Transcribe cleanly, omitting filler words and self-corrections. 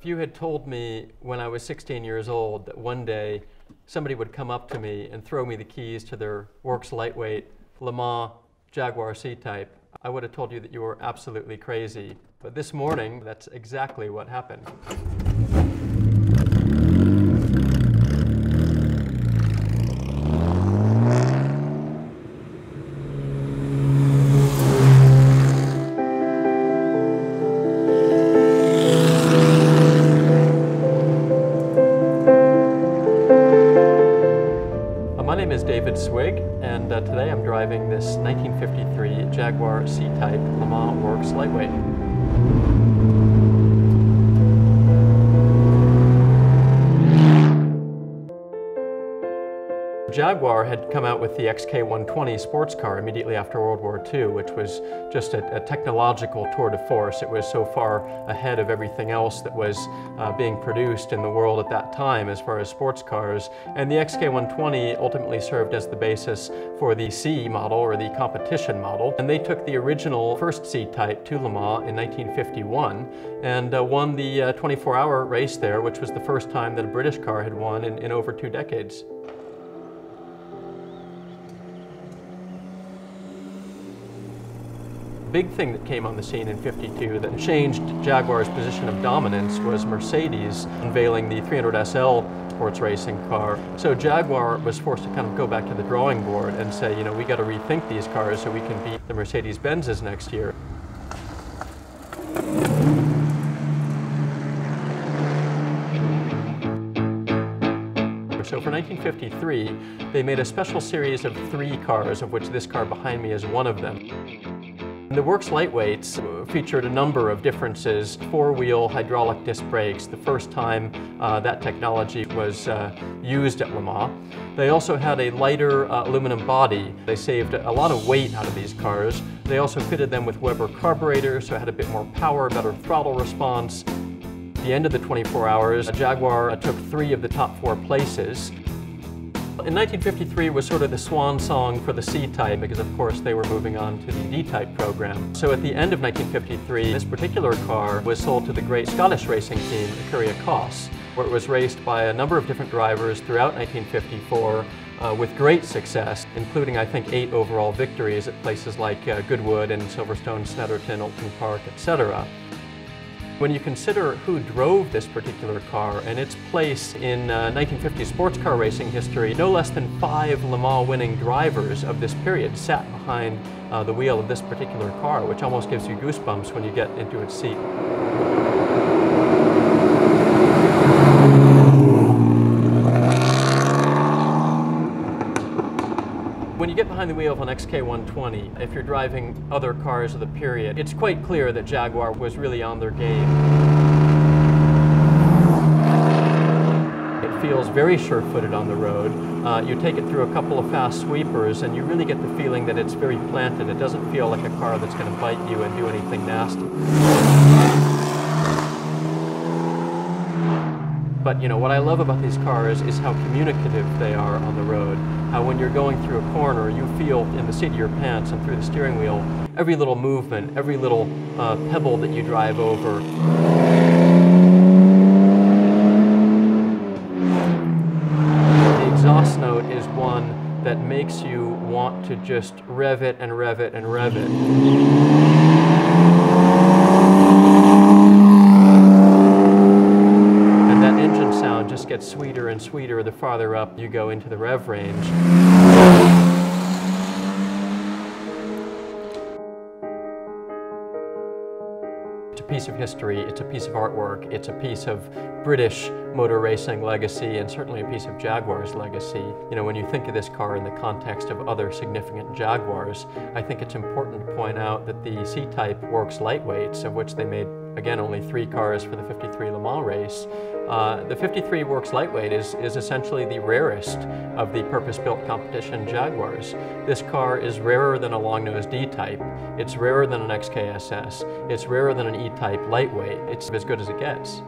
you had told me when I was 16 years old that one day somebody would come up to me and throw me the keys to their Works lightweight Le Mans Jaguar C-Type, I would have told you that you were absolutely crazy. But this morning, that's exactly what happened. My name is David Swig, and today I'm driving this 1953 Jaguar C-Type Le Mans Works lightweight. Jaguar had come out with the XK120 sports car immediately after World War II, which was just a technological tour de force. It was so far ahead of everything else that was being produced in the world at that time as far as sports cars. And the XK120 ultimately served as the basis for the C model, or the competition model. And they took the original first C-Type to Le Mans in 1951 and won the 24-hour race there, which was the first time that a British car had won in over 2 decades. Big thing that came on the scene in '52 that changed Jaguar's position of dominance was Mercedes unveiling the 300 SL sports racing car. So Jaguar was forced to kind of go back to the drawing board and say, you know, we got to rethink these cars so we can beat the Mercedes-Benzes next year. So for 1953, they made a special series of 3 cars, of which this car behind me is one of them. The Works lightweights featured a number of differences. 4-wheel hydraulic disc brakes, the first time that technology was used at Le Mans. They also had a lighter aluminum body. They saved a lot of weight out of these cars. They also fitted them with Weber carburetors, so it had a bit more power, better throttle response. At the end of the 24 hours, Jaguar took 3 of the top 4 places. In 1953 was sort of the swan song for the C-Type because, of course, they were moving on to the D-Type program. So at the end of 1953, this particular car was sold to the great Scottish racing team, Ecuria Coss, where it was raced by a number of different drivers throughout 1954 with great success, including, I think, 8 overall victories at places like Goodwood and Silverstone, Snetterton, Oulton Park, etc. When you consider who drove this particular car and its place in 1950 sports car racing history, no less than 5 Le Mans winning drivers of this period sat behind the wheel of this particular car, which almost gives you goosebumps when you get into its seat. When you get behind the wheel of an XK120, if you're driving other cars of the period, it's quite clear that Jaguar was really on their game. It feels very sure-footed on the road. You take it through a couple of fast sweepers and you really get the feeling that it's very planted. It doesn't feel like a car that's going to bite you and do anything nasty. But you know, what I love about these cars is how communicative they are on the road. How when you're going through a corner, you feel in the seat of your pants and through the steering wheel, every little movement, every little pebble that you drive over. The exhaust note is one that makes you want to just rev it and rev it and rev it. Just gets sweeter and sweeter the farther up you go into the rev range. It's a piece of history, it's a piece of artwork, it's a piece of British motor racing legacy, and certainly a piece of Jaguar's legacy. You know, when you think of this car in the context of other significant Jaguars, I think it's important to point out that the C-Type Works lightweights, of which they made, again, only 3 cars for the '53 Le Mans race, the '53 Works lightweight is essentially the rarest of the purpose-built competition Jaguars. This car is rarer than a long-nosed D-Type, it's rarer than an XKSS, it's rarer than an E-Type lightweight, it's as good as it gets.